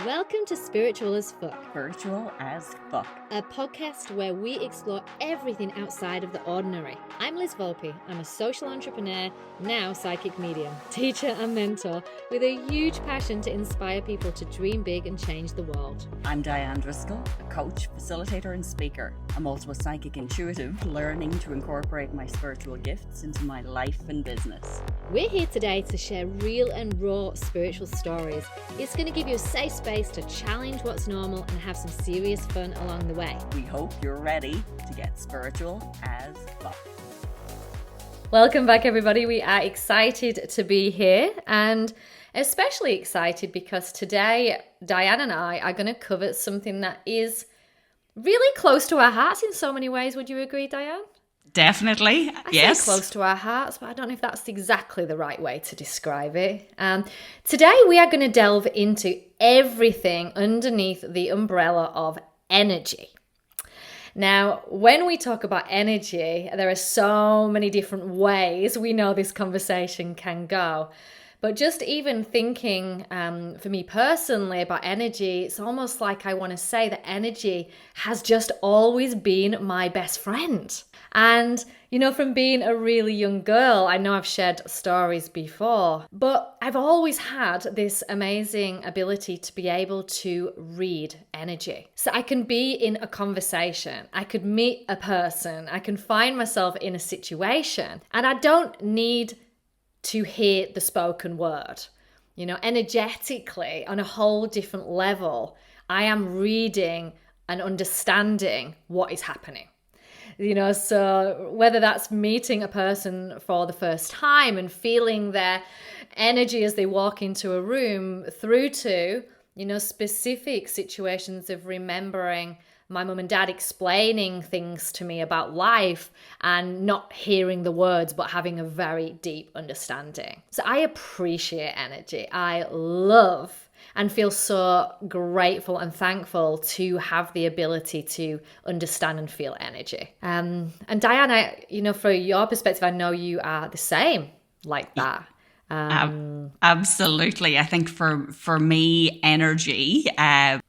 Welcome to Spiritual as Fuck, Spiritual as Fuck, a podcast where we explore everything outside of the ordinary. I'm Liz Volpe. I'm a social entrepreneur, now psychic medium, teacher and mentor with a huge passion to inspire people to dream big and change the world. I'm Diane Driscoll, a coach, facilitator and speaker. I'm also a psychic intuitive, learning to incorporate my spiritual gifts into my life and business. We're here today to share real and raw spiritual stories. It's going to give you a safe space to challenge what's normal and have some serious fun along the way. We hope you're ready to get spiritual as fuck. Welcome back, everybody. We are excited to be here, and especially excited because today Diane and I are going to cover something that is really close to our hearts in so many ways. Would you agree, Diane? Definitely, I say close to our hearts, but I don't know if that's exactly the right way to describe it. Today we are going to delve into everything underneath the umbrella of energy. Now, when we talk about energy, there are so many different ways we know this conversation can go. But just even thinking, for me personally, about energy, it's almost like I want to say that energy has just always been my best friend. And, you know, from being a really young girl, I know I've shared stories before, but I've always had this amazing ability to be able to read energy. So I can be in a conversation, I could meet a person, I can find myself in a situation, and I don't need to hear the spoken word. You know, energetically, on a whole different level, I am reading and understanding what is happening. You know, so whether that's meeting a person for the first time and feeling their energy as they walk into a room, through to, you know, specific situations of remembering my mum and dad explaining things to me about life and not hearing the words, but having a very deep understanding. So I appreciate energy. I love and feel so grateful and thankful to have the ability to understand and feel energy. And Diana, you know, from your perspective, I know you are the same like that. Absolutely. I think for me, energy,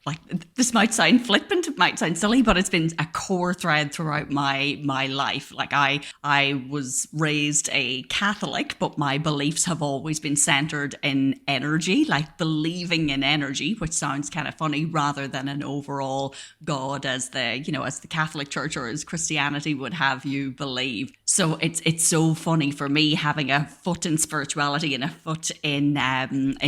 like this might sound flippant, it might sound silly, but it's been a core thread throughout my life. Like I was raised a Catholic, but my beliefs have always been centered in energy, like believing in energy, which sounds kind of funny, rather than an overall God as the Catholic Church or as Christianity would have you believe. So it's so funny for me having a foot in spirituality and a foot in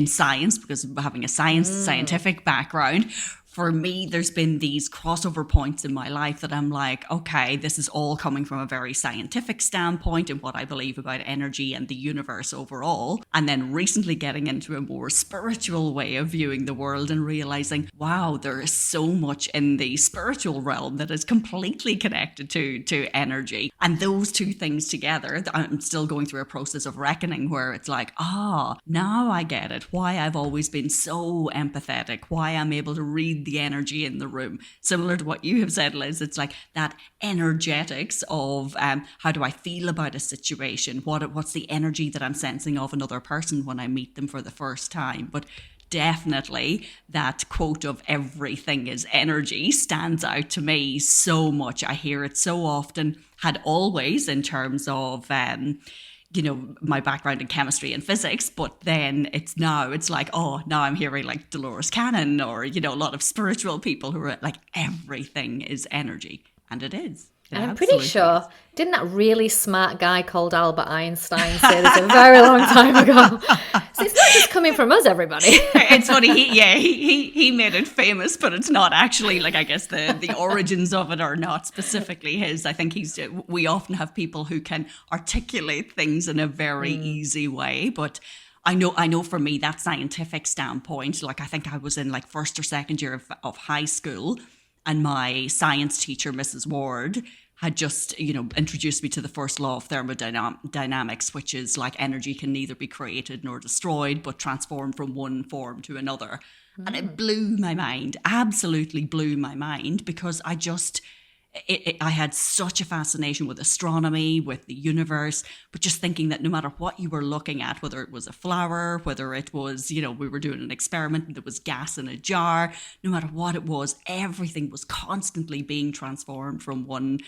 science, because of having a scientific background. For me, there's been these crossover points in my life that I'm like, okay, this is all coming from a very scientific standpoint and what I believe about energy and the universe overall. And then recently getting into a more spiritual way of viewing the world and realizing, wow, there is so much in the spiritual realm that is completely connected to energy. And those two things together, I'm still going through a process of reckoning where it's like, now I get it. Why I've always been so empathetic, why I'm able to read the energy in the room. Similar to what you have said, Liz, it's like that energetics of how do I feel about a situation? What's the energy that I'm sensing of another person when I meet them for the first time? But definitely that quote of everything is energy stands out to me so much. I hear it so often, had always in terms of my background in chemistry and physics, but then it's like, now I'm hearing like Dolores Cannon or, you know, a lot of spiritual people who are like, everything is energy. And it is. And I'm pretty sure, didn't that really smart guy called Albert Einstein say this a very long time ago? So it's not just coming from us, everybody. It's funny, he made it famous, but it's not actually, like, I guess the origins of it are not specifically his. I think we often have people who can articulate things in a very easy way, but I know for me, that scientific standpoint, like I think I was in like first or second year of high school, and my science teacher, Mrs. Ward, had just, introduced me to the first law of thermodynamics, which is like energy can neither be created nor destroyed, but transformed from one form to another. And it blew my mind, absolutely blew my mind, because I had such a fascination with astronomy, with the universe, but just thinking that no matter what you were looking at, whether it was a flower, whether it was, we were doing an experiment and there was gas in a jar, no matter what it was, everything was constantly being transformed from one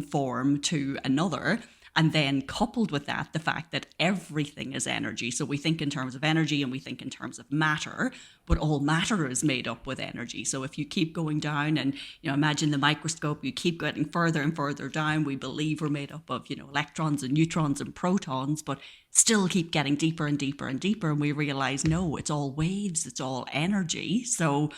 form to another. And then coupled with that, the fact that everything is energy. So we think in terms of energy and we think in terms of matter, but all matter is made up with energy. So if you keep going down and, imagine the microscope, you keep getting further and further down, we believe we're made up of, electrons and neutrons and protons, but still keep getting deeper and deeper and deeper. And we realize, no, it's all waves, it's all energy. So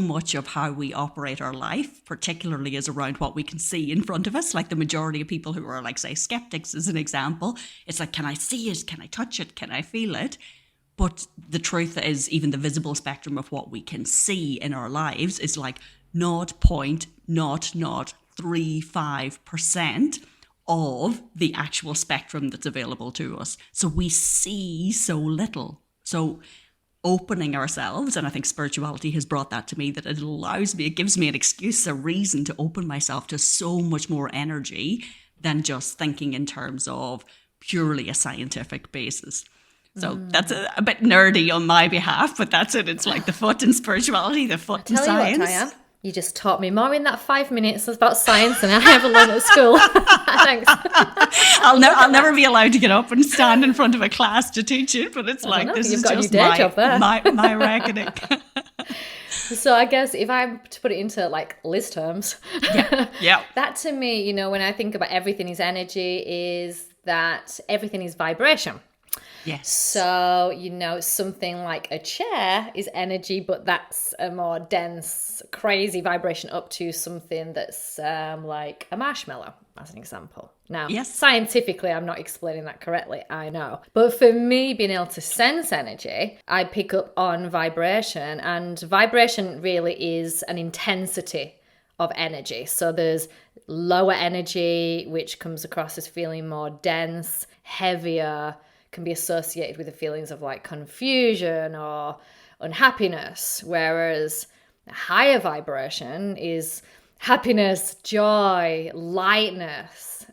much of how we operate our life, particularly, is around what we can see in front of us. Like the majority of people who are, like, say, skeptics as an example, it's like, can I see it? Can I touch it? Can I feel it? But the truth is, even the visible spectrum of what we can see in our lives is like 0.0035% of the actual spectrum that's available to us. So we see so little. So opening ourselves, and I think spirituality has brought that to me, that it gives me an excuse, a reason to open myself to so much more energy than just thinking in terms of purely a scientific basis. So that's a bit nerdy on my behalf, but that's it. It's like the foot in spirituality, the foot in science. What, Diane, you just taught me more in that 5 minutes about science than I ever learned at school. Thanks. I'll never be allowed to get up and stand in front of a class to teach it, but it's like, this is just my reckoning. So I guess if I'm to put it into like Liz terms, yeah. That to me, when I think about everything is energy, is that everything is vibration. Yes. So, something like a chair is energy, but that's a more dense, crazy vibration up to something that's like a marshmallow, as an example. Now, yes. Scientifically, I'm not explaining that correctly, I know. But for me, being able to sense energy, I pick up on vibration, and vibration really is an intensity of energy. So there's lower energy, which comes across as feeling more dense, heavier, can be associated with the feelings of like confusion or unhappiness, whereas higher vibration is happiness, joy, lightness.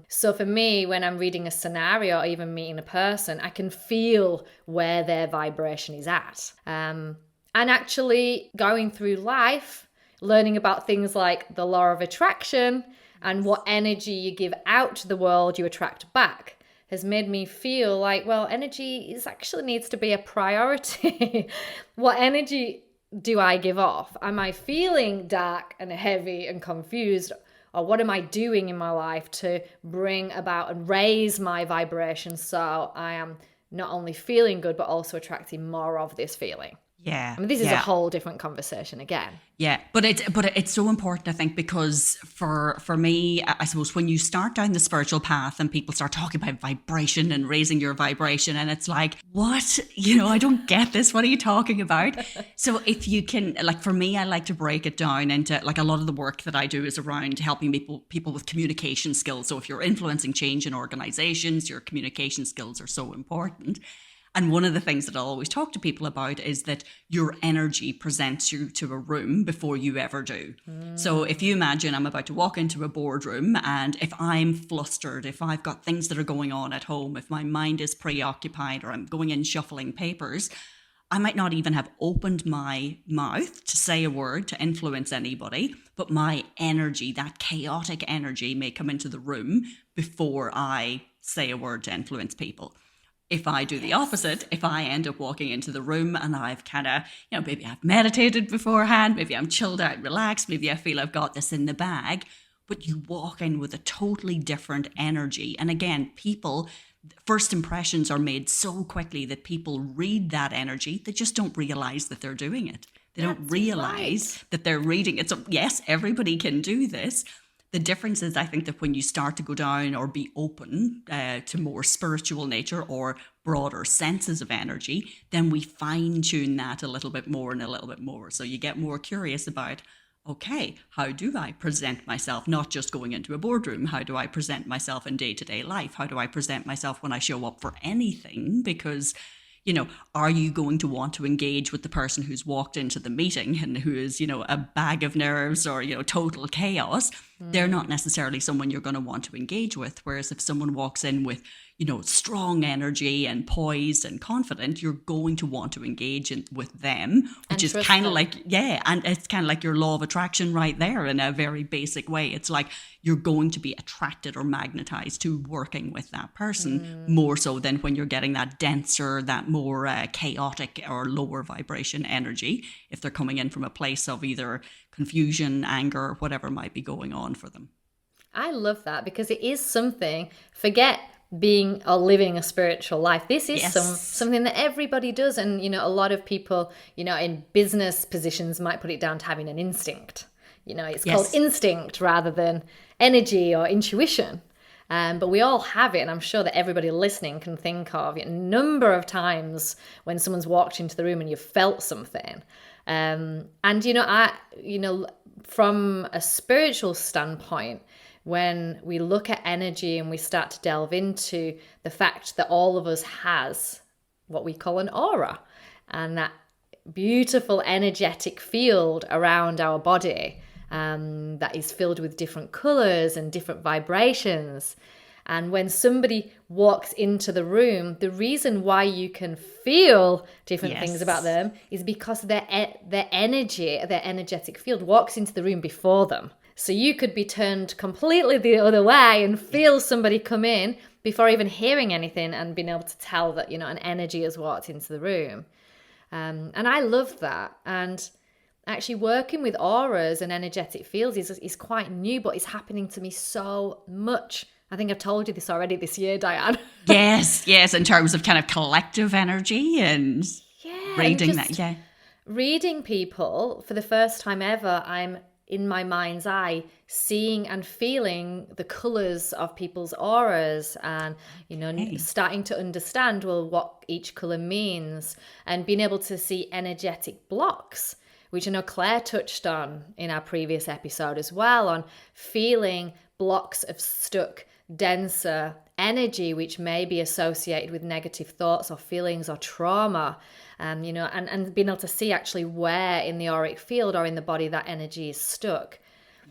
So for me, when I'm reading a scenario or even meeting a person, I can feel where their vibration is at. And actually going through life, learning about things like the law of attraction and what energy you give out to the world, you attract back, has made me feel like, well, energy actually needs to be a priority. What energy do I give off? Am I feeling dark and heavy and confused? Or what am I doing in my life to bring about and raise my vibration so I am not only feeling good, but also attracting more of this feeling? Yeah. I mean, this is a whole different conversation again. Yeah, but it's so important, I think, because for me, I suppose when you start down the spiritual path and people start talking about vibration and raising your vibration, and it's like, what? I don't get this. What are you talking about? So if you can, like for me, I like to break it down into, like, a lot of the work that I do is around helping people with communication skills. So if you're influencing change in organizations, your communication skills are so important. And one of the things that I'll always talk to people about is that your energy presents you to a room before you ever do. So if you imagine I'm about to walk into a boardroom, and if I'm flustered, if I've got things that are going on at home, if my mind is preoccupied, or I'm going in shuffling papers, I might not even have opened my mouth to say a word to influence anybody, but my energy, that chaotic energy, may come into the room before I say a word to influence people. If I do the opposite, if I end up walking into the room and I've kind of, maybe I've meditated beforehand, maybe I'm chilled out, relaxed, maybe I feel I've got this in the bag, but you walk in with a totally different energy. And again, first impressions are made so quickly that people read that energy, they just don't realize that they're doing it. They don't realize that they're reading it. So yes, everybody can do this. The difference is, I think, that when you start to go down or be open to more spiritual nature or broader senses of energy, then we fine tune that a little bit more and a little bit more. So you get more curious about, okay, how do I present myself? Not just going into a boardroom. How do I present myself in day-to-day life? How do I present myself when I show up for anything? Because are you going to want to engage with the person who's walked into the meeting and who is, a bag of nerves or, total chaos? They're not necessarily someone you're going to want to engage with. Whereas if someone walks in with, strong energy and poised and confident, you're going to want to engage with them, which is kind of like, and it's kind of like your law of attraction right there in a very basic way. It's like you're going to be attracted or magnetized to working with that person more so than when you're getting that denser, that more chaotic or lower vibration energy, if they're coming in from a place of either confusion, anger, whatever might be going on for them. I love that, because it is something, forget being or living a spiritual life. This is something that everybody does. And, a lot of people, in business positions might put it down to having an instinct. It's called instinct rather than energy or intuition. But we all have it. And I'm sure that everybody listening can think of a number of times when someone's walked into the room and you've felt something. And, from a spiritual standpoint, when we look at energy and we start to delve into the fact that all of us has what we call an aura, and that beautiful energetic field around our body that is filled with different colors and different vibrations. And when somebody walks into the room, the reason why you can feel different things about them is because their energy, their energetic field walks into the room before them. So you could be turned completely the other way and feel somebody come in before even hearing anything and being able to tell that, an energy has walked into the room. And I love that. And actually working with auras and energetic fields is quite new, but it's happening to me so much. I think I've told you this already this year, Diane. Yes, in terms of kind of collective energy and reading that. Yeah. Reading people for the first time ever, I'm in my mind's eye seeing and feeling the colors of people's auras and, starting to understand, what each color means, and being able to see energetic blocks, which I know Claire touched on in our previous episode as well, on feeling blocks of stuck, denser energy, which may be associated with negative thoughts or feelings or trauma, and being able to see actually where in the auric field or in the body that energy is stuck.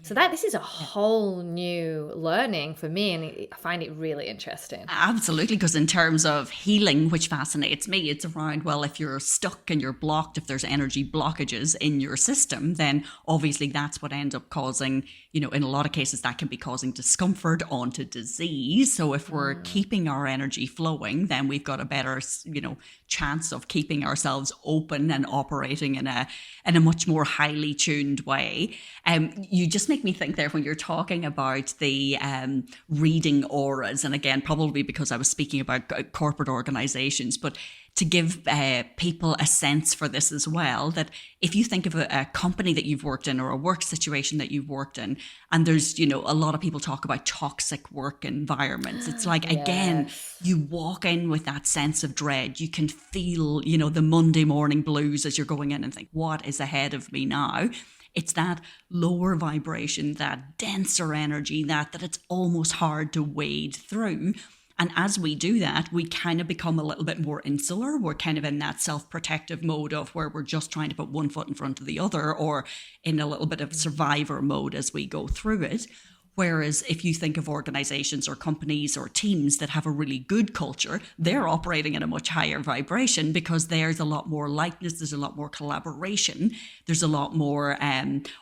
So this is a whole new learning for me, and I find it really interesting. Absolutely, because in terms of healing, which fascinates me, it's around, if you're stuck and you're blocked, if there's energy blockages in your system, then obviously that's what ends up causing, in a lot of cases, that can be causing discomfort onto disease. So if we're keeping our energy flowing, then we've got a better, chance of keeping ourselves open and operating in a much more highly tuned way. You just make me think there when you're talking about the reading auras, and again, probably because I was speaking about corporate organizations, but to give people a sense for this as well, that if you think of a company that you've worked in or a work situation that you've worked in, and there's, a lot of people talk about toxic work environments. It's like, again, you walk in with that sense of dread. You can feel, the Monday morning blues as you're going in and think, what is ahead of me now? It's that lower vibration, that denser energy, that it's almost hard to wade through. And as we do that, we kind of become a little bit more insular. We're kind of in that self-protective mode of where we're just trying to put one foot in front of the other, or in a little bit of survivor mode as we go through it. Whereas if you think of organizations or companies or teams that have a really good culture, they're operating at a much higher vibration because there's a lot more lightness, there's a lot more collaboration, there's a lot more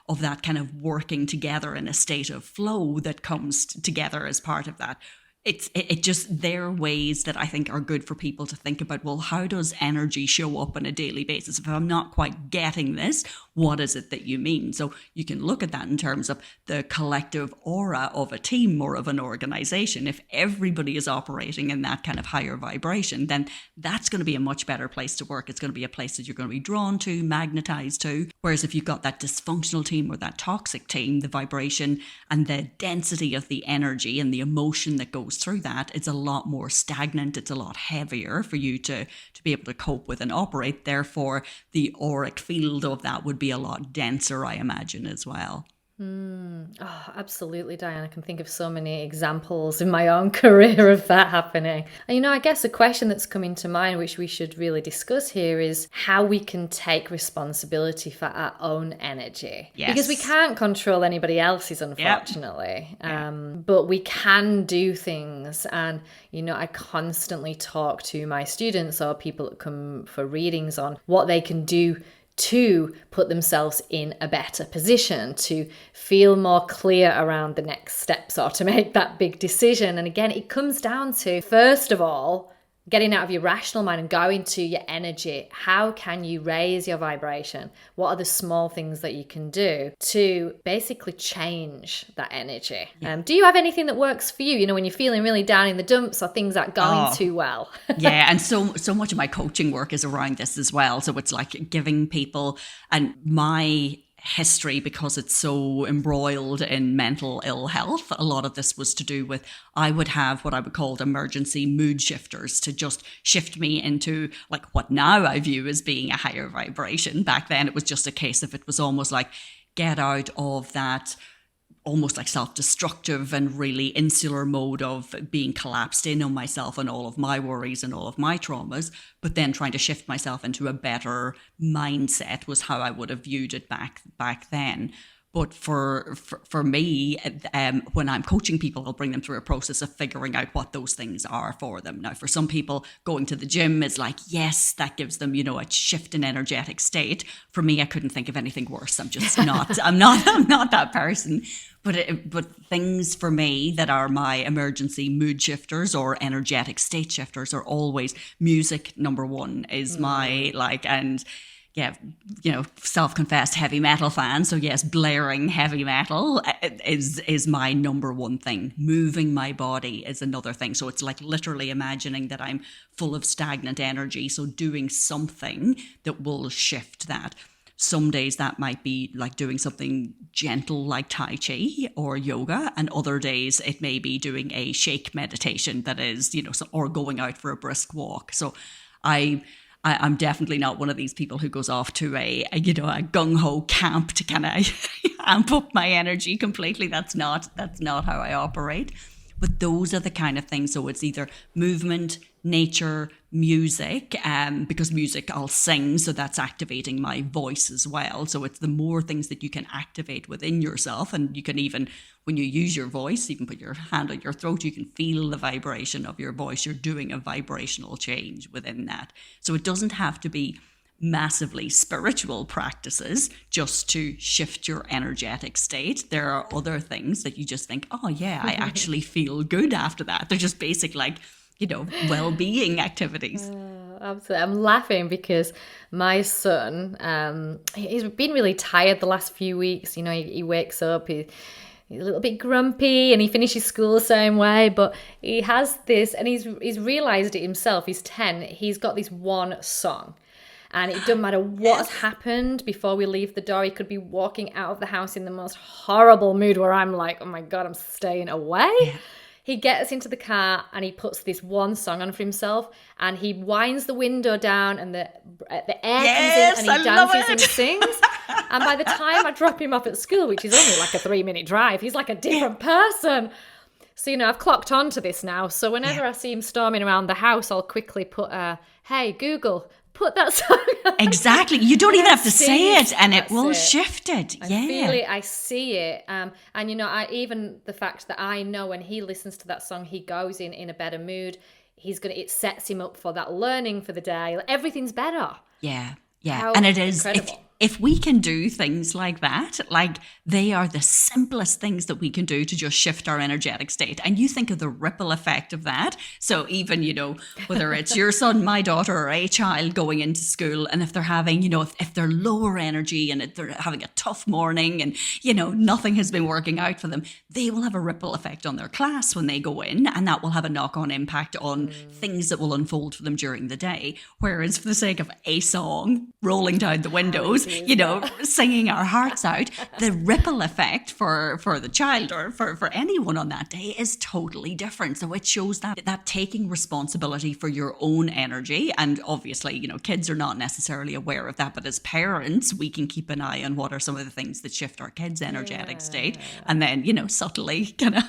of that kind of working together in a state of flow that comes together as part of that. It just, they're ways that I think are good for people to think about, how does energy show up on a daily basis? If I'm not quite getting this, what is it that you mean? So you can look at that in terms of the collective aura of a team or of an organization. If everybody is operating in that kind of higher vibration, then that's going to be a much better place to work. It's going to be a place that you're going to be drawn to, magnetized to. Whereas if you've got that dysfunctional team or that toxic team, the vibration and the density of the energy and the emotion that goes through that, it's a lot more stagnant. It's a lot heavier for you to be able to cope with and operate. Therefore, the auric field of that would be a lot denser, I imagine, as well. Oh, absolutely, Diane. I can think of so many examples in my own career of that happening. And I guess a question that's coming to mind, which we should really discuss here, is how we can take responsibility for our own energy. Yes. Because we can't control anybody else's, unfortunately. But we can do things. And, I constantly talk to my students or people that come for readings on what they can do to put themselves in a better position, to feel more clear around the next steps or to make that big decision. And again, it comes down to, first of all, getting out of your rational mind and going to your energy. How can you raise your vibration? What are the small things that you can do to basically change that energy? Do you have anything that works for you? When you're feeling really down in the dumps or things aren't going too well? Yeah, and so much of my coaching work is around this as well. So it's like giving people, and my history, because it's so embroiled in mental ill health, a lot of this was to do with, I would have what I would call emergency mood shifters to just shift me into like what now I view as being a higher vibration. Back then it was just a case of, it was almost like get out of that almost like self-destructive and really insular mode of being collapsed in on myself and all of my worries and all of my traumas, but then trying to shift myself into a better mindset was how I would have viewed it back then. But for me, when I'm coaching people, I'll bring them through a process of figuring out what those things are for them. Now, for some people, going to the gym is like, yes, that gives them, a shift in energetic state. For me, I couldn't think of anything worse. I'm just not. I'm not that person. But things for me that are my emergency mood shifters or energetic state shifters are always music. Number one is my and. Yeah, self-confessed heavy metal fan. So yes, blaring heavy metal is my number one thing. Moving my body is another thing. So it's like literally imagining that I'm full of stagnant energy. So doing something that will shift that. Some days that might be like doing something gentle like Tai Chi or yoga, and other days it may be doing a shake meditation that is, or going out for a brisk walk. So I'm definitely not one of these people who goes off to a gung-ho camp to kind of amp up my energy completely. That's not how I operate. But those are the kind of things. So it's either movement, nature, music, because music I'll sing, so that's activating my voice as well. So it's the more things that you can activate within yourself, and you can even, when you use your voice, even put your hand on your throat, you can feel the vibration of your voice. You're doing a vibrational change within that. So it doesn't have to be massively spiritual practices just to shift your energetic state. There are other things that you just think, oh yeah, I actually feel good after that. They're just basic well-being activities. Absolutely. I'm laughing because my son, he's been really tired the last few weeks. He wakes up, he's a little bit grumpy, and he finishes school the same way, but he has this, and he's realised it himself. He's 10. He's got this one song. And it doesn't matter what has happened before we leave the door. He could be walking out of the house in the most horrible mood where I'm like, oh my God, I'm staying away. Yeah. He gets into the car and he puts this one song on for himself, and he winds the window down and the air comes in, and he dances and sings. And by the time I drop him off at school, which is only like a 3-minute drive, he's like a different person. So, I've clocked on to this now. So whenever I see him storming around the house, I'll quickly put, hey, Google, put that song on. Exactly. You don't even have to say it, and it will shift it. I feel it. I see it. And, even the fact that I know when he listens to that song, he goes in a better mood. It sets him up for that learning for the day. Everything's better. Yeah. How and it is incredible. If we can do things like that, like they are the simplest things that we can do to just shift our energetic state. And you think of the ripple effect of that. So even, whether it's your son, my daughter, or a child going into school, and if they're having, if they're lower energy and if they're having a tough morning and, nothing has been working out for them, they will have a ripple effect on their class when they go in, and that will have a knock-on impact on things that will unfold for them during the day. Whereas for the sake of a song rolling down the windows, singing our hearts out, the ripple effect for the child or for anyone on that day is totally different. So it shows that taking responsibility for your own energy, and obviously, kids are not necessarily aware of that, but as parents, we can keep an eye on what are some of the things that shift our kids' energetic state, and then, subtly kind of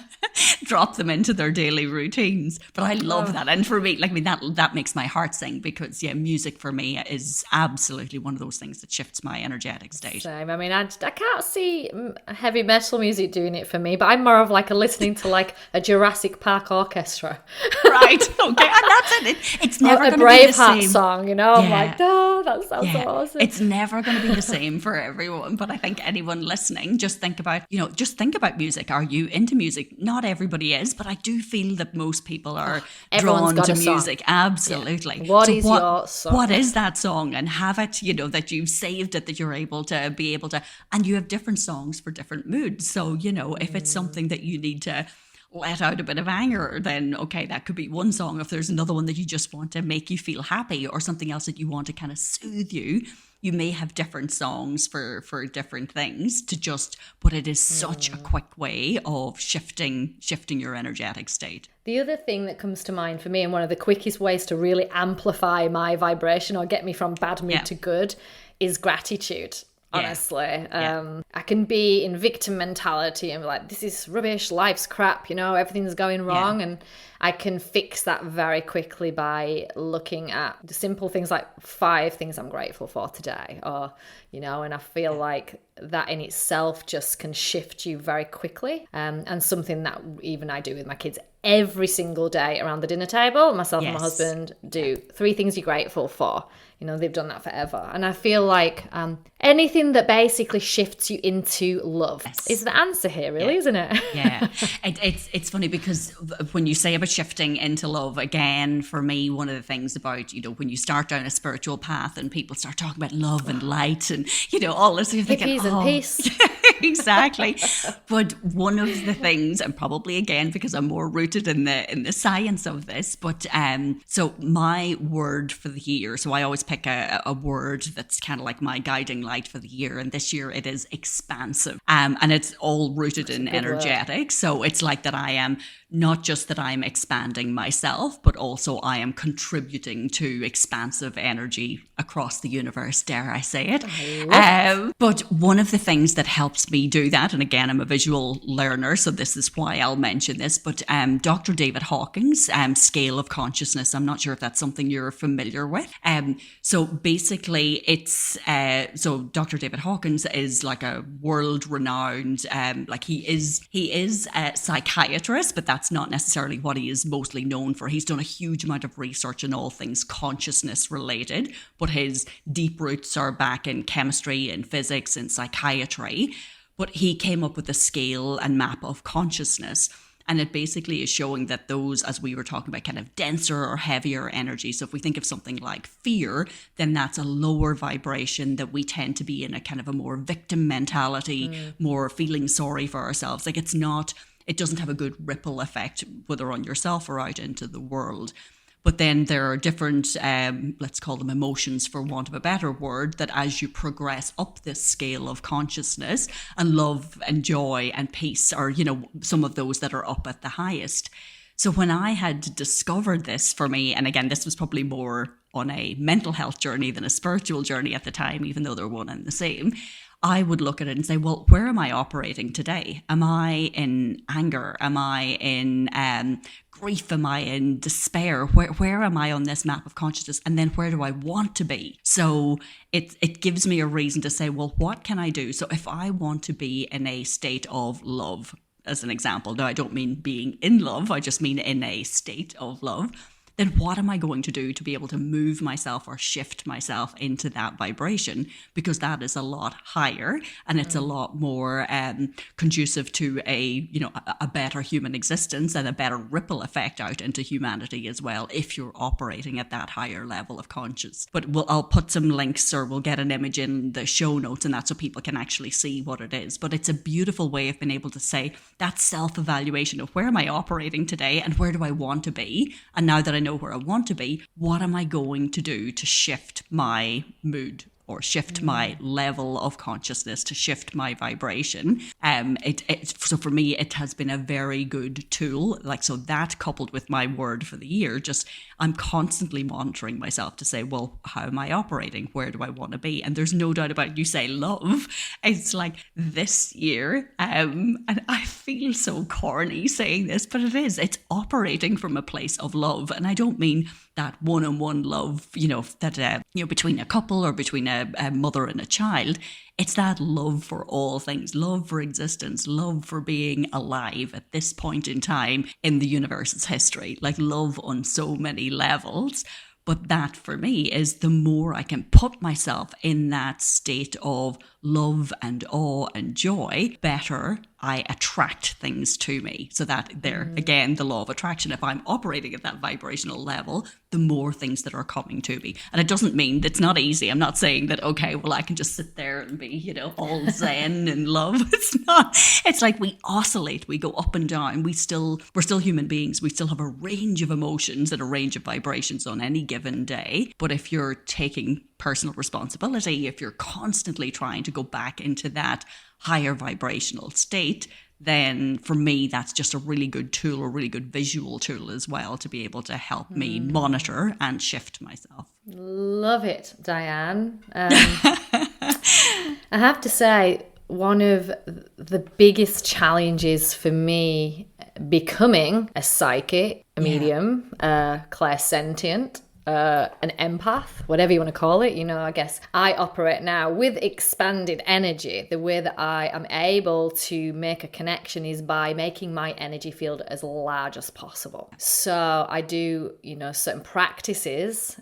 drop them into their daily routines. But I love that. And for me, that makes my heart sing, because music for me is absolutely one of those things that shifts my energetic state. Same. I mean, I can't see heavy metal music doing it for me, but I'm more of like listening to like a Jurassic Park orchestra. Right. Okay. And that's it. It's never going to be the same. A Braveheart song, I'm like, that sounds awesome. It's never going to be the same for everyone. But I think anyone listening, just think about music. Are you into music? Not everybody is, but I do feel that most people are drawn to music. Absolutely. Yeah. What is your song? What is that song? And have it, that you've saved it, that you're able to and you have different songs for different moods. So, if it's something that you need to let out a bit of anger, then okay, that could be one song. If there's another one that you just want to make you feel happy, or something else that you want to kind of soothe you, you may have different songs for different things but it is such a quick way of shifting your energetic state. The other thing that comes to mind for me, and one of the quickest ways to really amplify my vibration or get me from bad mood to good, is gratitude. Honestly, I can be in victim mentality and be like, this is rubbish, life's crap, everything's going wrong. And I can fix that very quickly by looking at the simple things like 5 things I'm grateful for today, or, and I feel like that in itself just can shift you very quickly. And something that even I do with my kids every single day around the dinner table, myself and my husband do 3 things you're grateful for. They've done that forever. And I feel like anything that basically shifts you into love is the answer here, really, isn't it? Yeah. It's funny because when you say about shifting into love, again, for me, one of the things about, when you start down a spiritual path and people start talking about love and light and, all this, you're thinking, and peace. Exactly. But one of the things, and probably again, because I'm more rooted in the science of this, but so my word for the year, so I always pick a word that's kind of like my guiding light for the year, and this year it is expansive, and it's all rooted in energetic. So it's like that I am not just that I'm expanding myself, but also I am contributing to expansive energy across the universe, dare I say it. But one of the things that helps me do that, and again, I'm a visual learner, so this is why I'll mention this, but Dr. David Hawkins' scale of consciousness, I'm not sure if that's something you're familiar with. So basically it's, so Dr. David Hawkins is like a world-renowned, he is a psychiatrist, but that's not necessarily what he is mostly known for. He's done a huge amount of research in all things consciousness related, but his deep roots are back in chemistry and physics and psychiatry. But he came up with a scale and map of consciousness. And it basically is showing that those, as we were talking about, kind of denser or heavier energy. So if we think of something like fear, then that's a lower vibration, that we tend to be in a kind of a more victim mentality, more feeling sorry for ourselves. Like it doesn't have a good ripple effect, whether on yourself or out into the world. But then there are different, let's call them emotions for want of a better word, that as you progress up this scale of consciousness, and love and joy and peace are, some of those that are up at the highest. So when I had discovered this for me, and again, this was probably more on a mental health journey than a spiritual journey at the time, even though they're one and the same, I would look at it and say, well, where am I operating today? Am I in anger? Am I in grief? Am I in despair? Where am I on this map of consciousness? And then where do I want to be? So it gives me a reason to say, well, what can I do? So if I want to be in a state of love, as an example, now I don't mean being in love, I just mean in a state of love, then what am I going to do to be able to move myself or shift myself into that vibration? Because that is a lot higher, and it's a lot more conducive to a better human existence and a better ripple effect out into humanity as well, if you're operating at that higher level of conscious. But I'll put some links, or we'll get an image in the show notes, and that so people can actually see what it is. But it's a beautiful way of being able to say that self-evaluation of where am I operating today and where do I want to be? And now that I know where I want to be, what am I going to do to shift my mood or shift my level of consciousness, to shift my vibration. So for me, it has been a very good tool. Like, so that coupled with my word for the year, just I'm constantly monitoring myself to say, well, how am I operating? Where do I want to be? And there's no doubt about it, you say love. It's like this year, and I feel so corny saying this, but it is. It's operating from a place of love. And I don't mean that one-on-one love, that, between a couple or between a mother and a child. It's that love for all things, love for existence, love for being alive at this point in time in the universe's history, like love on so many levels. But that for me is the more I can put myself in that state of love and awe and joy, better I attract things to me. So that there, again, the law of attraction, if I'm operating at that vibrational level, the more things that are coming to me. And it doesn't mean it's not easy. I'm not saying that, okay, well, I can just sit there and be, all zen and love. It's not. It's like we oscillate, we go up and down. We're still human beings. We still have a range of emotions and a range of vibrations on any given day. But if you're taking personal responsibility, if you're constantly trying to go back into that higher vibrational state, then for me, that's just a really good tool, a really good visual tool as well, to be able to help me monitor and shift myself. Love it, Diane. I have to say, one of the biggest challenges for me becoming a psychic, a medium, clairsentient, an empath, whatever you want to call it. I guess I operate now with expanded energy. The way that I am able to make a connection is by making my energy field as large as possible. So I do, certain practices,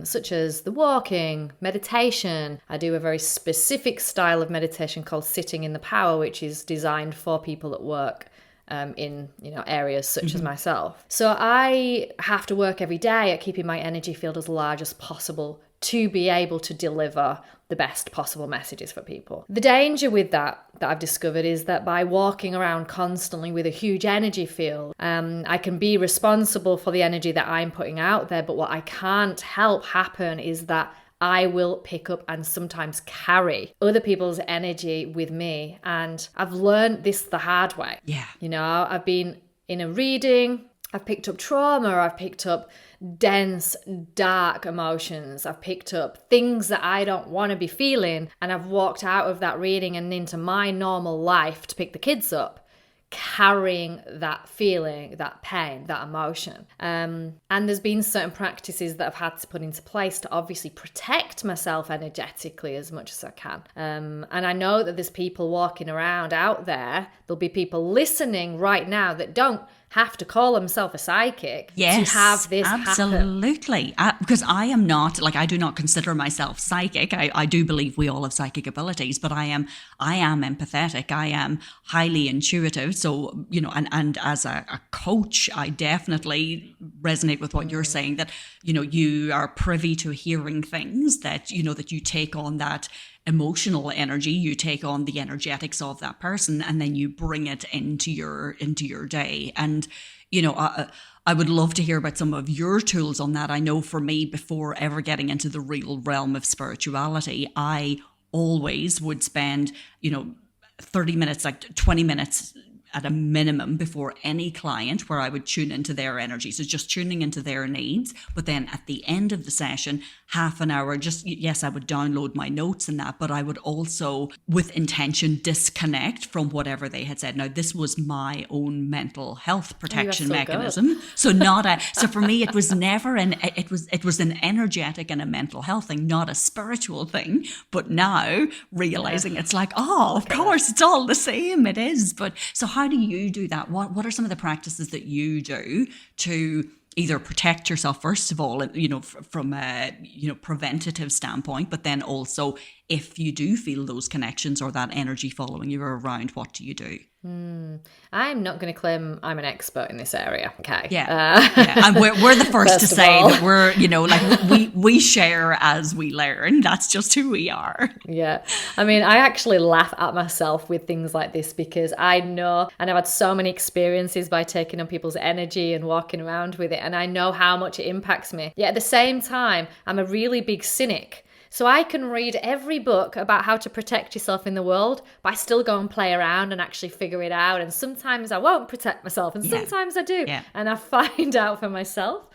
such as the walking, meditation. I do a very specific style of meditation called sitting in the power, which is designed for people at work. In areas such as myself. So I have to work every day at keeping my energy field as large as possible to be able to deliver the best possible messages for people. The danger with that I've discovered is that by walking around constantly with a huge energy field, I can be responsible for the energy that I'm putting out there, but what I can't help happen is that I will pick up and sometimes carry other people's energy with me. And I've learned this the hard way. Yeah. I've been in a reading, I've picked up trauma, I've picked up dense, dark emotions, I've picked up things that I don't want to be feeling, and I've walked out of that reading and into my normal life to pick the kids up, carrying that feeling, that pain, that emotion. And there's been certain practices that I've had to put into place to obviously protect myself energetically as much as I can. And I know that there's people walking around out there, there'll be people listening right now that don't have to call themselves a psychic to have this absolutely happen. Because I am not, I do not consider myself psychic. I do believe we all have psychic abilities, but I am empathetic. I am highly intuitive. So, and as a coach, I definitely resonate with what you're saying, that, you are privy to hearing things that, that you take on that emotional energy, you take on the energetics of that person, and then you bring it into your day. And I would love to hear about some of your tools on that. I know for me, before ever getting into the real realm of spirituality, I always would spend 30 minutes, 20 minutes at a minimum before any client, where I would tune into their energy. So just tuning into their needs. But then at the end of the session, half an hour, I would download my notes and that, but I would also, with intention, disconnect from whatever they had said. Now, this was my own mental health protection mechanism. So so for me, it was never it was an energetic and a mental health thing, not a spiritual thing. But now realizing it's like, of course, it's all the same. It is. But so how do you do that? What are some of the practices that you do to either protect yourself, first of all, from a preventative standpoint, but then also if you do feel those connections or that energy following you around, what do you do? I'm not going to claim I'm an expert in this area. Okay. And we're the first to say that we're, we share as we learn. That's just who we are. Yeah. I mean, I actually laugh at myself with things like this because I know, and I've had so many experiences by taking on people's energy and walking around with it, and I know how much it impacts me. Yet at the same time, I'm a really big cynic. So I can read every book about how to protect yourself in the world, but I still go and play around and actually figure it out. And sometimes I won't protect myself, and sometimes I do. Yeah. And I find out for myself,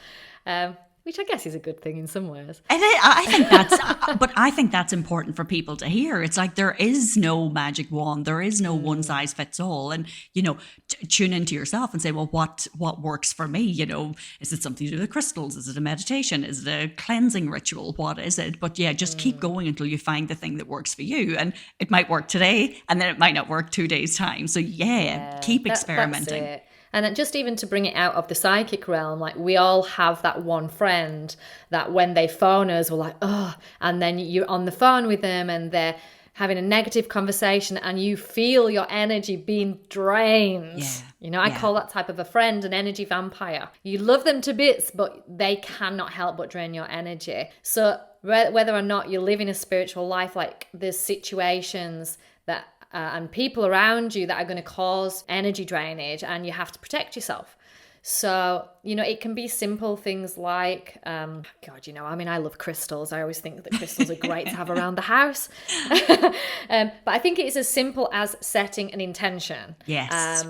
which I guess is a good thing in some ways. I think that's, but I think that's important for people to hear. It's like there is no magic wand, there is no one size fits all, and tune into yourself and say, well, what works for me? Is it something to do with crystals? Is it a meditation? Is it a cleansing ritual? What is it? But yeah, just keep going until you find the thing that works for you, and it might work today, and then it might not work 2 days time. So keep experimenting. That's it. And just even to bring it out of the psychic realm, like we all have that one friend that when they phone us, we're like, oh, and then you're on the phone with them and they're having a negative conversation and you feel your energy being drained. Yeah. I call that type of a friend an energy vampire. You love them to bits, but they cannot help but drain your energy. So whether or not you're living a spiritual life, like there's situations that and people around you that are going to cause energy drainage, and you have to protect yourself. So, it can be simple things like, I love crystals. I always think that crystals are great to have around the house. But I think it's as simple as setting an intention. Yes.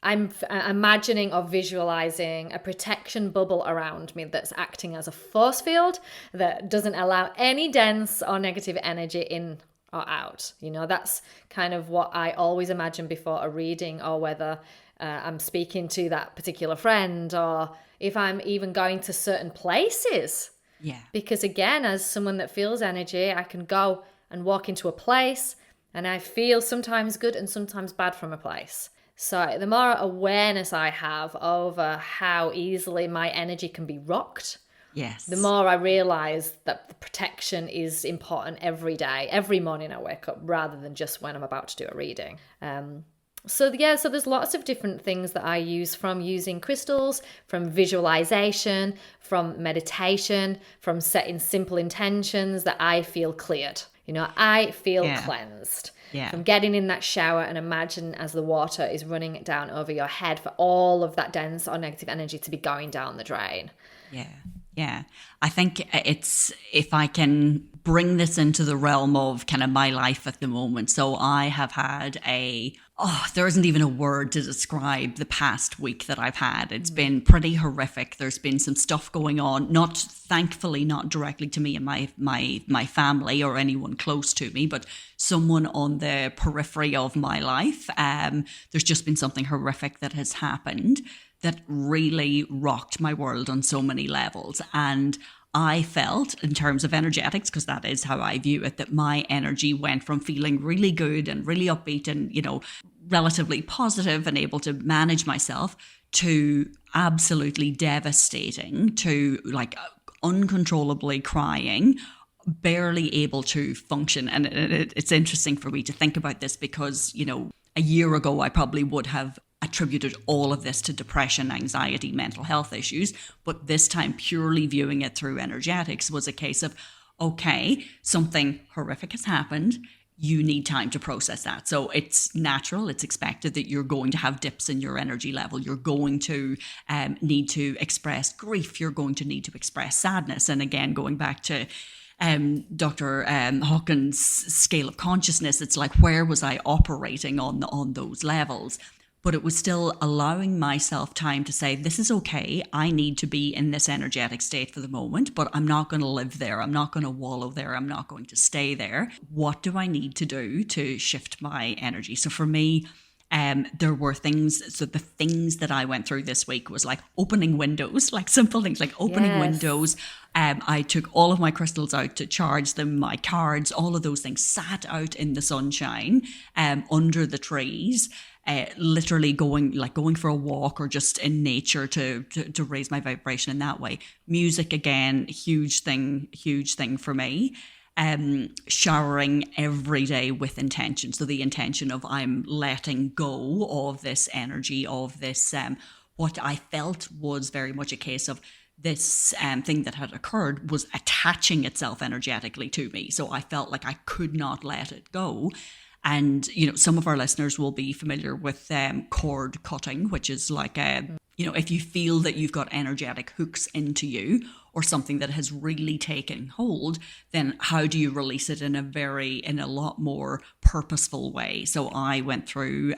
I'm imagining or visualizing a protection bubble around me that's acting as a force field that doesn't allow any dense or negative energy in or out. That's kind of what I always imagine before a reading, or whether I'm speaking to that particular friend, or if I'm even going to certain places. Yeah. Because again, as someone that feels energy, I can go and walk into a place and I feel sometimes good and sometimes bad from a place. So the more awareness I have over how easily my energy can be rocked, yes, the more I realize that the protection is important every day, every morning I wake up, rather than just when I'm about to do a reading. So there's lots of different things that I use, from using crystals, from visualization, from meditation, from setting simple intentions that I feel cleared. I feel cleansed. Yeah. From getting in that shower and imagine as the water is running down over your head for all of that dense or negative energy to be going down the drain. Yeah. I think it's, if I can bring this into the realm of kind of my life at the moment. So I have had there isn't even a word to describe the past week that I've had. It's been pretty horrific. There's been some stuff going on, thankfully not directly to me and my family or anyone close to me, but someone on the periphery of my life. There's just been something horrific that has happened that really rocked my world on so many levels. And I felt, in terms of energetics, because that is how I view it, that my energy went from feeling really good and really upbeat and, relatively positive and able to manage myself, to absolutely devastating, to like uncontrollably crying, barely able to function. And it's interesting for me to think about this because, a year ago, I probably would have attributed all of this to depression, anxiety, mental health issues. But this time, purely viewing it through energetics was a case of, okay, something horrific has happened. You need time to process that. So it's natural, it's expected that you're going to have dips in your energy level. You're going to need to express grief. You're going to need to express sadness. And again, going back to Dr. Hawkins' scale of consciousness, it's like, where was I operating on those levels? But it was still allowing myself time to say, this is okay. I need to be in this energetic state for the moment, but I'm not going to live there. I'm not going to wallow there. I'm not going to stay there. What do I need to do to shift my energy? So for me, there were things. So the things that I went through this week was like opening windows, like simple things like opening windows. I took all of my crystals out to charge them, my cards, all of those things sat out in the sunshine, under the trees. Literally going for a walk or just in nature to raise my vibration in that way. Music, again, huge thing for me. Showering every day with intention. So the intention of I'm letting go of this energy, of this, what I felt was very much a case of this thing that had occurred was attaching itself energetically to me. So I felt like I could not let it go. And, some of our listeners will be familiar with cord cutting, which is like if you feel that you've got energetic hooks into you, or something that has really taken hold, then how do you release it in a lot more purposeful way? So I went through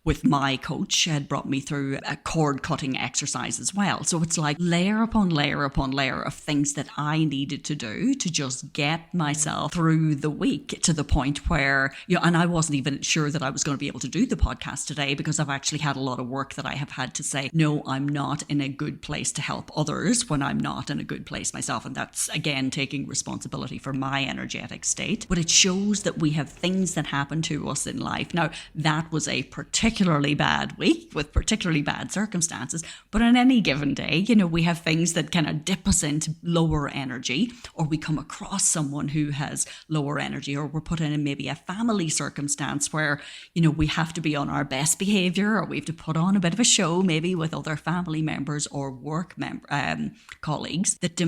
with my coach, had brought me through a cord cutting exercise as well. So it's like layer upon layer upon layer of things that I needed to do to just get myself through the week, to the point where, and I wasn't even sure that I was going to be able to do the podcast today, because I've actually had a lot of work that I have had to say, no, I'm not in a good place to help others when I'm not in a good place myself. And that's, again, taking responsibility for my energetic state. But it shows that we have things that happen to us in life. Now, that was a particularly bad week with particularly bad circumstances. But on any given day, we have things that kind of dip us into lower energy, or we come across someone who has lower energy, or we're put in maybe a family circumstance where, we have to be on our best behavior, or we have to put on a bit of a show, maybe with other family members or work colleagues, that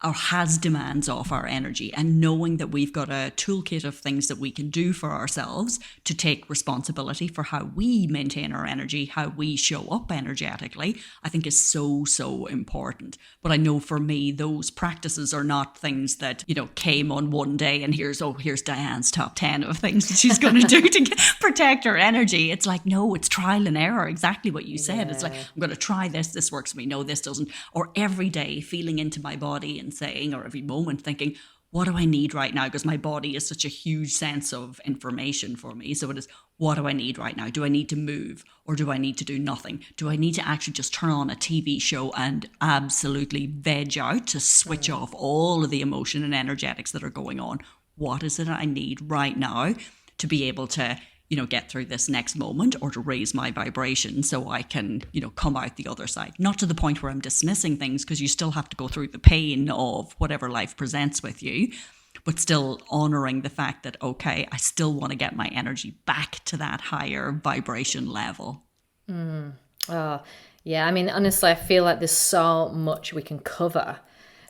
has demands off our energy. And knowing that we've got a toolkit of things that we can do for ourselves to take responsibility for how we maintain our energy, how we show up energetically, I think is so, so important. But I know for me, those practices are not things that, came on one day and here's Diane's top 10 of things that she's going to do to protect her energy. It's like, no, it's trial and error. Exactly what you said. It's like, I'm going to try this works for me. No, this doesn't. Or every day feeling into my body and saying, or every moment thinking, what do I need right now? Because my body is such a huge sense of information for me. So it is, what do I need right now? Do I need to move, or do I need to do nothing? Do I need to actually just turn on a TV show and absolutely veg out, to switch off all of the emotion and energetics that are going on? What is it I need right now to be able to, get through this next moment, or to raise my vibration so I can, come out the other side? Not to the point where I'm dismissing things, because you still have to go through the pain of whatever life presents with you, but still honoring the fact that, okay, I still want to get my energy back to that higher vibration level. Oh, yeah. I mean, honestly, I feel like there's so much we can cover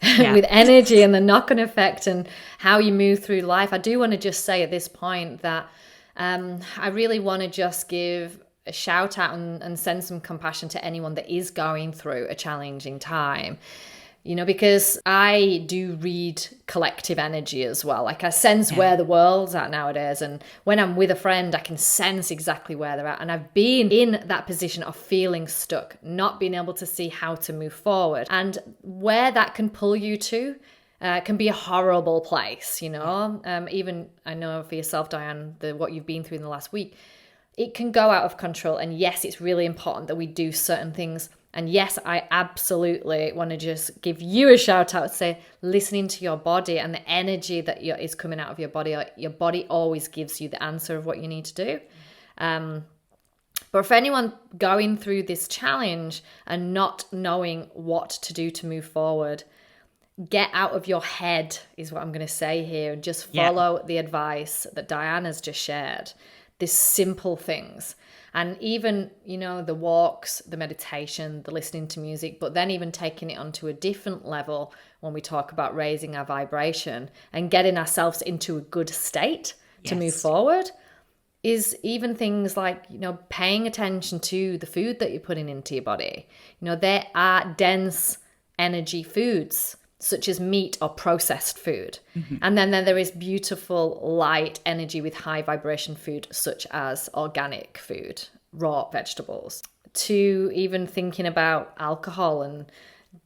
with energy and the knock-on effect and how you move through life. I do want to just say at this point that I really want to just give a shout out and send some compassion to anyone that is going through a challenging time. Because I do read collective energy as well. Like, I sense where the world's at nowadays. And when I'm with a friend, I can sense exactly where they're at. And I've been in that position of feeling stuck, not being able to see how to move forward. And where that can pull you to can be a horrible place, even I know for yourself, Diane, what you've been through in the last week, it can go out of control. And yes, it's really important that we do certain things. And yes, I absolutely want to just give you a shout out, say, listening to your body and the energy that is coming out of your body. Your body always gives you the answer of what you need to do. But for anyone going through this challenge and not knowing what to do to move forward, get out of your head is what I'm going to say here, and just follow the advice that Diane has just shared. These simple things. And even, the walks, the meditation, the listening to music, but then even taking it onto a different level when we talk about raising our vibration and getting ourselves into a good state to move forward, is even things like, paying attention to the food that you're putting into your body. There are dense energy foods, such as meat or processed food. Mm-hmm. And then there is beautiful light energy with high vibration food, such as organic food, raw vegetables, to even thinking about alcohol and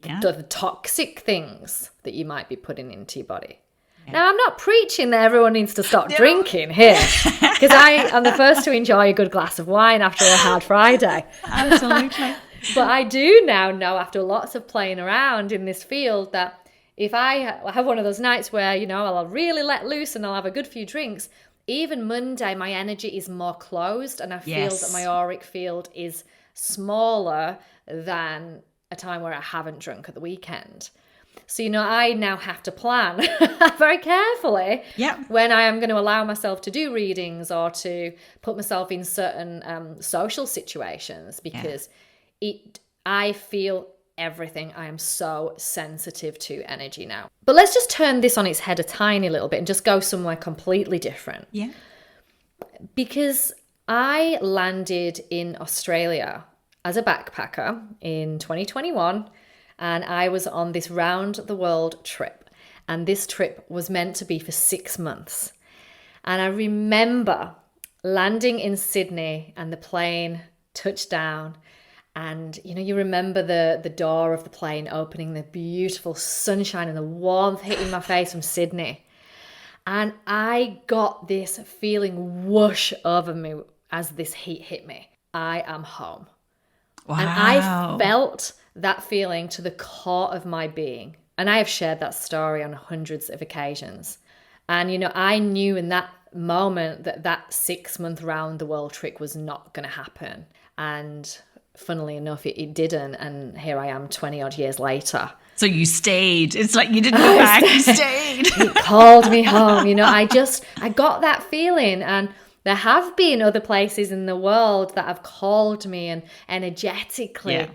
the toxic things that you might be putting into your body. Yeah. Now, I'm not preaching that everyone needs to stop drinking here, because I am the first to enjoy a good glass of wine after a hard Friday. Absolutely. But I do now know, after lots of playing around in this field, that if I have one of those nights where, I'll really let loose and I'll have a good few drinks, even Monday, my energy is more closed, and I feel that my auric field is smaller than a time where I haven't drunk at the weekend. So, I now have to plan very carefully when I am going to allow myself to do readings or to put myself in certain social situations, because I feel everything. I am so sensitive to energy now. But let's just turn this on its head a tiny little bit and just go somewhere completely different. Yeah. Because I landed in Australia as a backpacker in 2021, and I was on this round the world trip. And this trip was meant to be for 6 months. And I remember landing in Sydney and the plane touched down. And, you remember the door of the plane opening, the beautiful sunshine and the warmth hitting my face from Sydney. And I got this feeling whoosh over me as this heat hit me. I am home. Wow. And I felt that feeling to the core of my being. And I have shared that story on hundreds of occasions. And, I knew in that moment that 6-month round the world trip was not going to happen. And funnily enough, it didn't. And here I am 20 odd years later. So you stayed. It's like you didn't go back, you stayed. It called me home. I got that feeling. And there have been other places in the world that have called me and energetically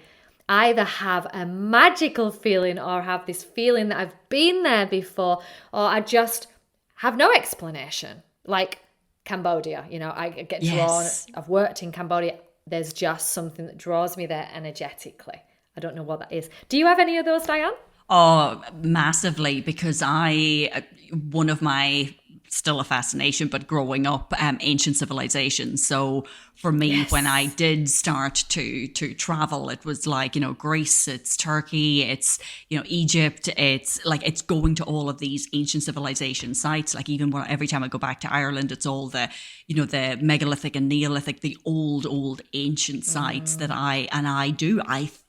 either have a magical feeling or have this feeling that I've been there before, or I just have no explanation. Like Cambodia, I get drawn. I've worked in Cambodia. There's just something that draws me there energetically. I don't know what that is. Do you have any of those, Diane? Oh, massively, because one of my, still a fascination, but growing up, ancient civilizations. So for me, when I did start to travel, it was like, Greece, it's Turkey, it's, Egypt, it's going to all of these ancient civilization sites. Like even every time I go back to Ireland, it's all the, the megalithic and Neolithic, the old ancient sites that I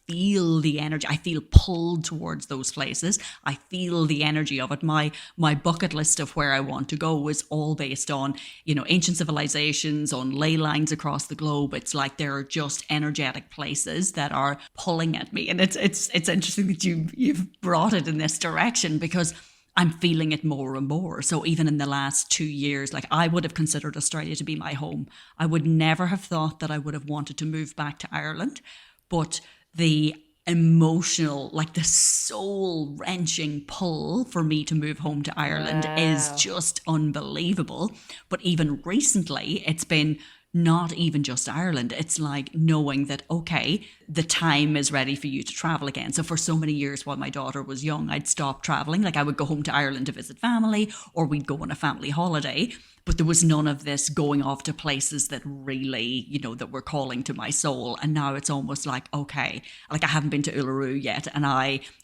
feel the energy. I feel pulled towards those places. I feel the energy of it. My bucket list of where I want to go is all based on, ancient civilizations, on ley lines across the globe. It's like there are just energetic places that are pulling at me. And it's interesting that you've brought it in this direction, because I'm feeling it more and more. So even in the last 2 years, I would have considered Australia to be my home. I would never have thought that I would have wanted to move back to Ireland, but the emotional, the soul-wrenching pull for me to move home to Ireland is just unbelievable. But even recently, it's been not even just Ireland. It's like knowing that, okay, the time is ready for you to travel again. So for so many years while my daughter was young, I'd stop traveling. I would go home to Ireland to visit family, or we'd go on a family holiday. But there was none of this going off to places that really, that were calling to my soul. And now it's almost like, okay, I haven't been to Uluru yet. And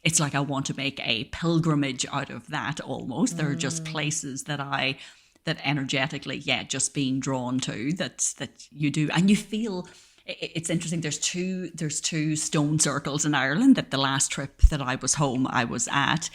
it's like I want to make a pilgrimage out of that almost. There are just places that energetically, just being drawn to that you do. And you feel, it's interesting, there's two stone circles in Ireland that the last trip that I was home, I was at,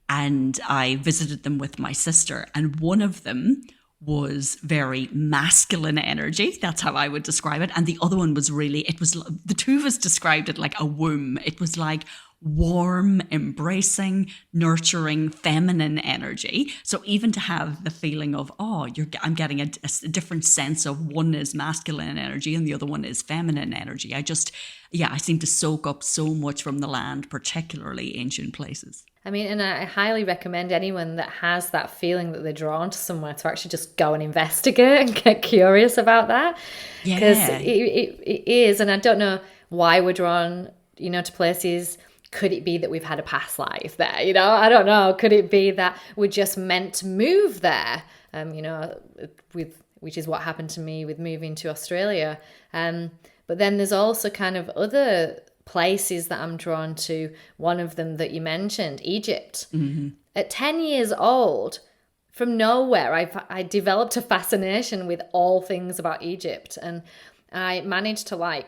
and I visited them with my sister. And one of them was very masculine energy. That's how I would describe it. And the other one was the two of us described it like a womb. It was like warm, embracing, nurturing, feminine energy. So even to have the feeling of, I'm getting a different sense of, one is masculine energy and the other one is feminine energy. I seem to soak up so much from the land, particularly ancient places. I mean, and I highly recommend anyone that has that feeling that they're drawn to somewhere to actually just go and investigate and get curious about that. Because it is, and I don't know why we're drawn, to places. Could it be that we've had a past life there? I don't know. Could it be that we're just meant to move there? Which is what happened to me with moving to Australia. But then there's also kind of other places that I'm drawn to. One of them that you mentioned, Egypt. Mm-hmm. At 10 years old, from nowhere, I developed a fascination with all things about Egypt. And I managed to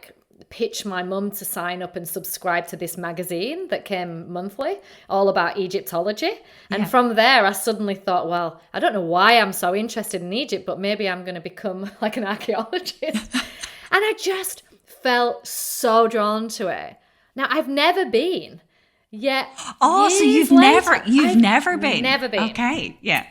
pitch my mum to sign up and subscribe to this magazine that came monthly, all about Egyptology. And from there, I suddenly thought, well, I don't know why I'm so interested in Egypt, but maybe I'm going to become like an archaeologist. And I just felt so drawn to it. Now, I've never been, yet. Oh, so you've never been? Never been. Okay, yeah.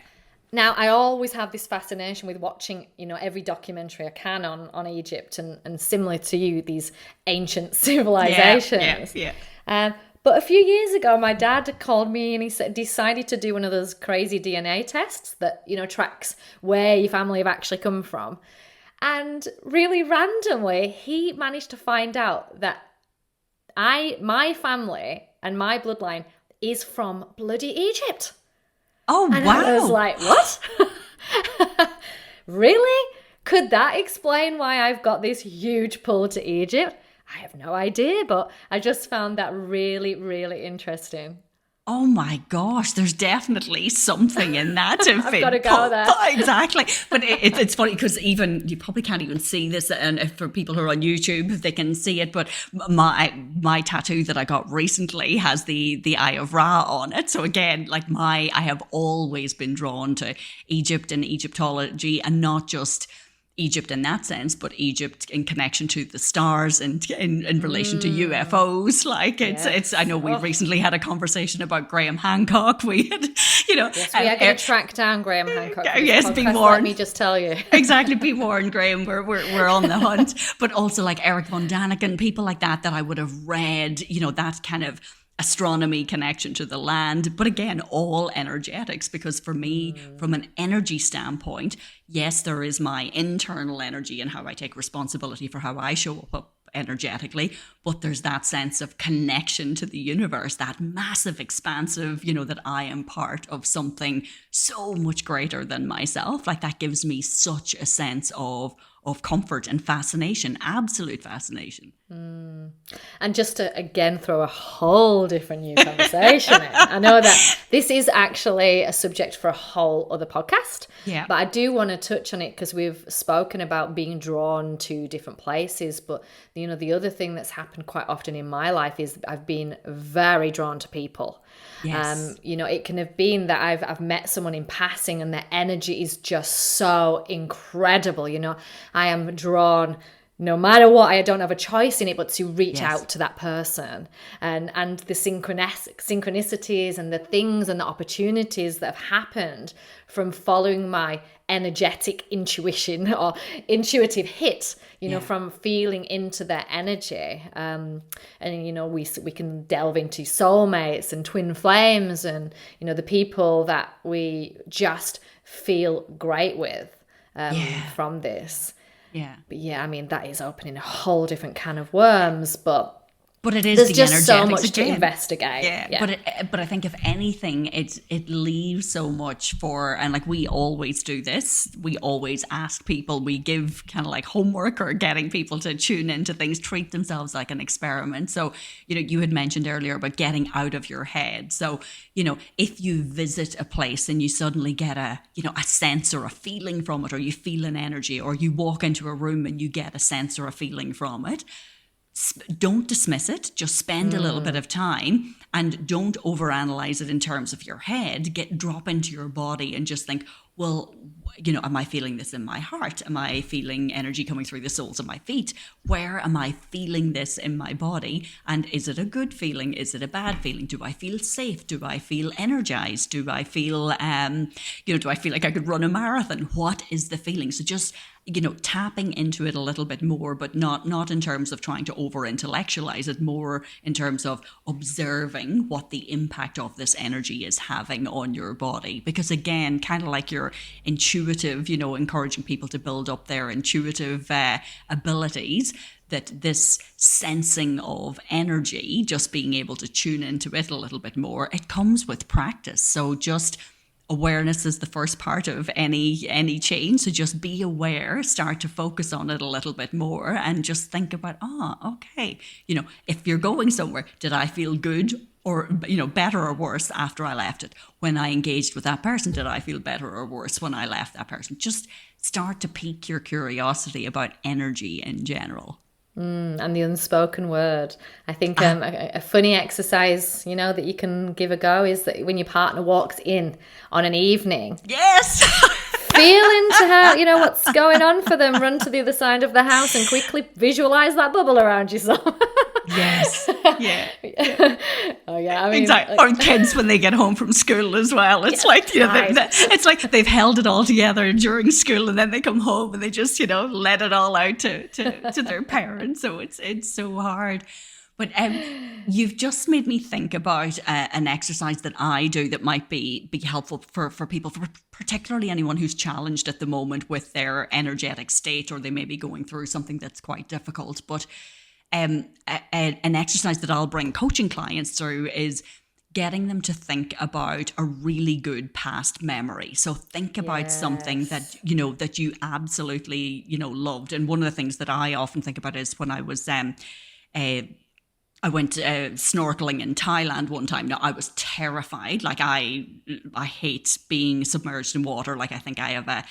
Now, I always have this fascination with watching, every documentary I can on Egypt and similar to you, these ancient civilizations. Yeah. But a few years ago, my dad called me and he decided to do one of those crazy DNA tests that, tracks where your family have actually come from. And really randomly, he managed to find out that my family and my bloodline is from bloody Egypt. Oh, And wow. I was like, what? Really? Could that explain why I've got this huge pull to Egypt? I have no idea, but I just found that really, really interesting. Oh my gosh, there's definitely something in that to I've got to go there. Exactly. But it's funny because even, you probably can't even see this, and if for people who are on YouTube, they can see it, but my tattoo that I got recently has the Eye of Ra on it. So again, like I have always been drawn to Egypt and Egyptology, and not just Egypt in that sense, but Egypt in connection to the stars and in relation to UFOs. Like it's. I know we recently had a conversation about Graham Hancock. We had, Yes, we are going to track down Graham Hancock. Yes, be warned. Let me just tell you. Exactly, be warned, Graham. We're on the hunt. But also like Eric von Daniken, people like that I would have read. That kind of astronomy connection to the land, but again, all energetics, because for me, from an energy standpoint, yes, there is my internal energy and how I take responsibility for how I show up energetically, but there's that sense of connection to the universe, that massive expansive, that I am part of something so much greater than myself. Like that gives me such a sense of comfort and fascination, absolute fascination. And just to again throw a whole different new conversation in, I know that this is actually a subject for a whole other podcast, but I do want to touch on it because we've spoken about being drawn to different places. But the other thing that's happened quite often in my life is I've been very drawn to people. Yes. It can have been that I've met someone in passing and their energy is just so incredible. I am drawn, no matter what, I don't have a choice in it, but to reach out to that person, and the synchronicities and the things and the opportunities that have happened from following my energetic intuition or intuitive hit, from feeling into their energy. And we can delve into soulmates and twin flames and, the people that we just feel great with from this. Yeah. But that is opening a whole different can of worms, but it is there's the just so energetics much to again. investigate. Yeah. But I think if anything, it leaves so much for, and like we always do this, we always ask people, we give kind of like homework or getting people to tune into things, treat themselves like an experiment. So, you had mentioned earlier about getting out of your head. So, if you visit a place and you suddenly get a sense or a feeling from it, or you feel an energy, or you walk into a room and you get a sense or a feeling from it, don't dismiss it. Just spend a little bit of time and don't overanalyze it in terms of your head. Drop into your body and just think, well, am I feeling this in my heart? Am I feeling energy coming through the soles of my feet? Where am I feeling this in my body? And is it a good feeling? Is it a bad feeling? Do I feel safe? Do I feel energized? Do I feel, do I feel like I could run a marathon? What is the feeling? So just tapping into it a little bit more, but not in terms of trying to over-intellectualize it, more in terms of observing what the impact of this energy is having on your body. Because again, kind of like your intuitive, encouraging people to build up their intuitive abilities, that this sensing of energy, just being able to tune into it a little bit more, it comes with practice. So just awareness is the first part of any change. So just be aware, start to focus on it a little bit more, and just think about, okay, if you're going somewhere, did I feel good or, better or worse after I left it? When I engaged with that person, did I feel better or worse when I left that person? Just start to pique your curiosity about energy in general. And the unspoken word. I think a funny exercise, that you can give a go is that when your partner walks in on an evening. Yes! Feel into how, what's going on for them. Run to the other side of the house and quickly visualize that bubble around yourself. Yes. Yeah. Oh yeah. I mean, exactly. Or kids when they get home from school as well. It's like it's like they've held it all together during school, and then they come home and they just let it all out to their parents. So it's so hard. But you've just made me think about an exercise that I do that might be helpful for people, for particularly anyone who's challenged at the moment with their energetic state, or they may be going through something that's quite difficult. But an exercise that I'll bring coaching clients through is getting them to think about a really good past memory. So think about something that, that you absolutely, loved. And one of the things that I often think about is when I was, I went snorkeling in Thailand one time. Now, I was terrified. Like, I hate being submerged in water. Like, I think I have a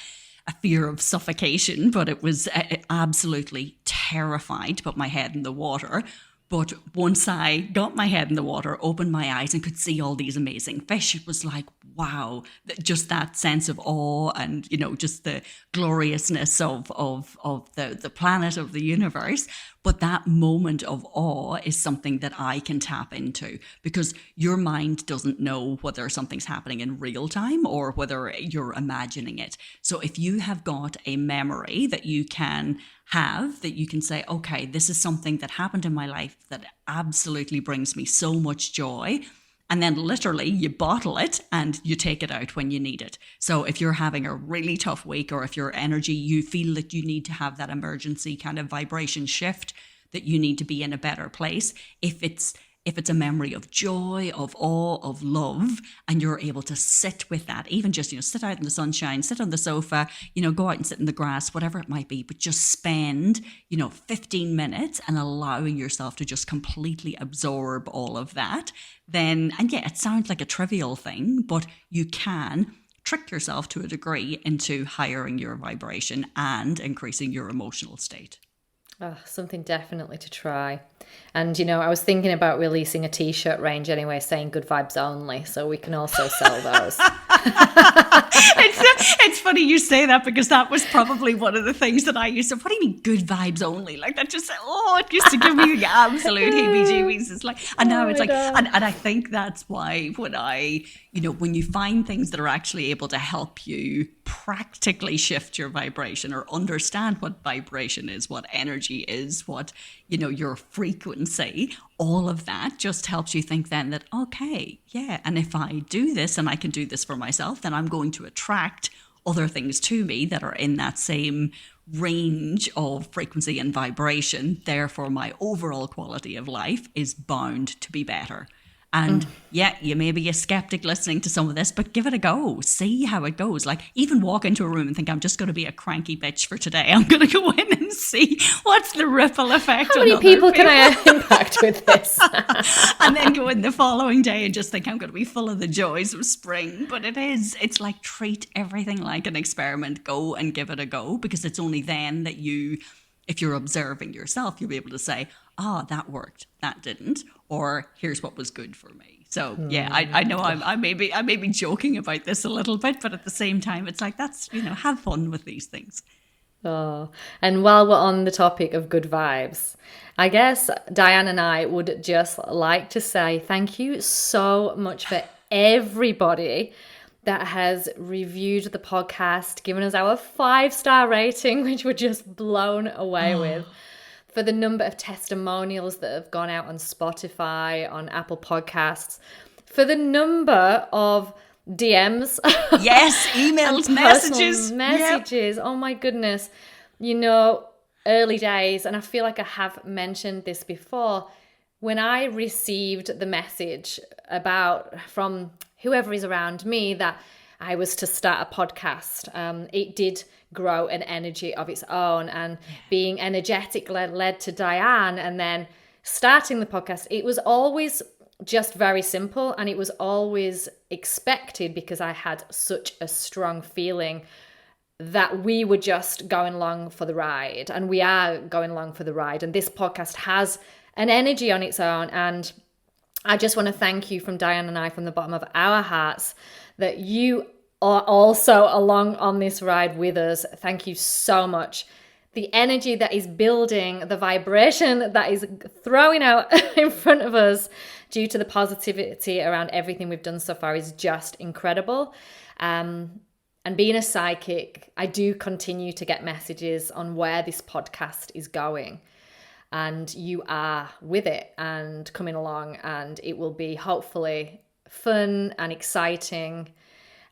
fear of suffocation, but it was absolutely terrified to put my head in the water. But once I got my head in the water, opened my eyes and could see all these amazing fish, it was like, wow, just that sense of awe and, just the gloriousness of the planet, of the universe. But that moment of awe is something that I can tap into, because your mind doesn't know whether something's happening in real time or whether you're imagining it. So if you have got a memory that you can have, that you can say, okay, this is something that happened in my life that absolutely brings me so much joy. And then literally you bottle it and you take it out when you need it. So if you're having a really tough week, or if your energy, you feel that you need to have that emergency kind of vibration shift, that you need to be in a better place, if it's a memory of joy, of awe, of love, and you're able to sit with that, even just, sit out in the sunshine, sit on the sofa, go out and sit in the grass, whatever it might be, but just spend, 15 minutes and allowing yourself to just completely absorb all of that, then, and yeah, it sounds like a trivial thing, but you can trick yourself to a degree into highering your vibration and increasing your emotional state. Oh, something definitely to try. And, I was thinking about releasing a t-shirt range anyway, saying good vibes only, so we can also sell those. It's funny you say that, because that was probably one of the things that I used to, what do you mean good vibes only? Like, that just, it used to give me the absolute heebie-jeebies. It's like, and now it's like, and I think that's why when when you find things that are actually able to help you practically shift your vibration, or understand what vibration is, what energy is, what, your frequency, all of that just helps you think then that, okay, yeah, and if I do this and I can do this for myself, then I'm going to attract other things to me that are in that same range of frequency and vibration. Therefore, my overall quality of life is bound to be better. And yeah, you may be a skeptic listening to some of this, but give it a go. See how it goes. Like, even walk into a room and think, I'm just going to be a cranky bitch for today. I'm going to go in and see what's the ripple effect. How many people can I impact with this? And then go in the following day and just think, I'm going to be full of the joys of spring. But it's like, treat everything like an experiment. Go and give it a go, because it's only then that if you're observing yourself, you'll be able to say, that worked, that didn't, or here's what was good for me. So yeah, I know I may be joking about this a little bit, but at the same time, it's like, that's, have fun with these things. Oh, and while we're on the topic of good vibes, I guess Diane and I would just like to say thank you so much for everybody that has reviewed the podcast, given us our 5-star rating, which we're just blown away with. For the number of testimonials that have gone out on Spotify, on Apple Podcasts, for the number of DMs. Yes, emails, messages. Messages. Yep. Oh my goodness. Early days, and I feel like I have mentioned this before, when I received the message from whoever is around me that I was to start a podcast, it did grow an energy of its own, and being energetic led to Diane, and then starting the podcast. It was always just very simple, and it was always expected, because I had such a strong feeling that we were just going along for the ride, and we are going along for the ride, and this podcast has an energy on its own. And I just want to thank you from Diane and I, from the bottom of our hearts, that you are also along on this ride with us. Thank you so much. The energy that is building, the vibration that is throwing out in front of us due to the positivity around everything we've done so far is just incredible. And being a psychic, I do continue to get messages on where this podcast is going. And you are with it and coming along, and it will be hopefully fun and exciting.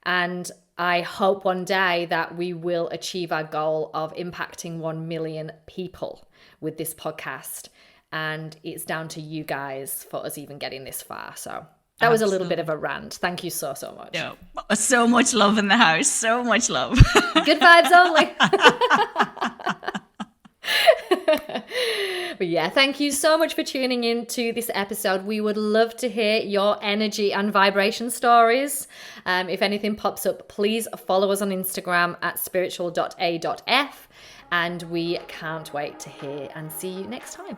And I hope one day that we will achieve our goal of impacting 1 million people with this podcast. and it's down to you guys for us even getting this far. So that was a little bit of a rant. Thank you so much. Yeah. So much love in the house. So much love. Good vibes only. But yeah, thank you so much for tuning in to this episode. We would love to hear your energy and vibration stories. If anything pops up, please follow us on Instagram at spiritual.a.f. And we can't wait to hear and see you next time.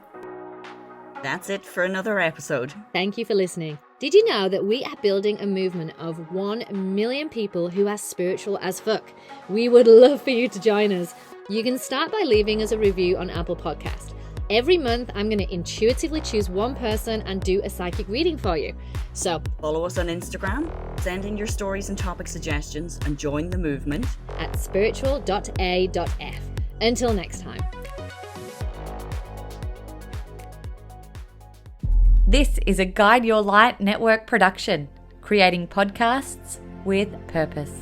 That's it for another episode. Thank you for listening. Did you know that we are building a movement of 1 million people who are spiritual as fuck? We would love for you to join us. You can start by leaving us a review on Apple Podcast. Every month, I'm going to intuitively choose one person and do a psychic reading for you. So follow us on Instagram, send in your stories and topic suggestions, and join the movement at spiritual.a.f. Until next time. This is a Guide Your Light Network production, creating podcasts with purpose.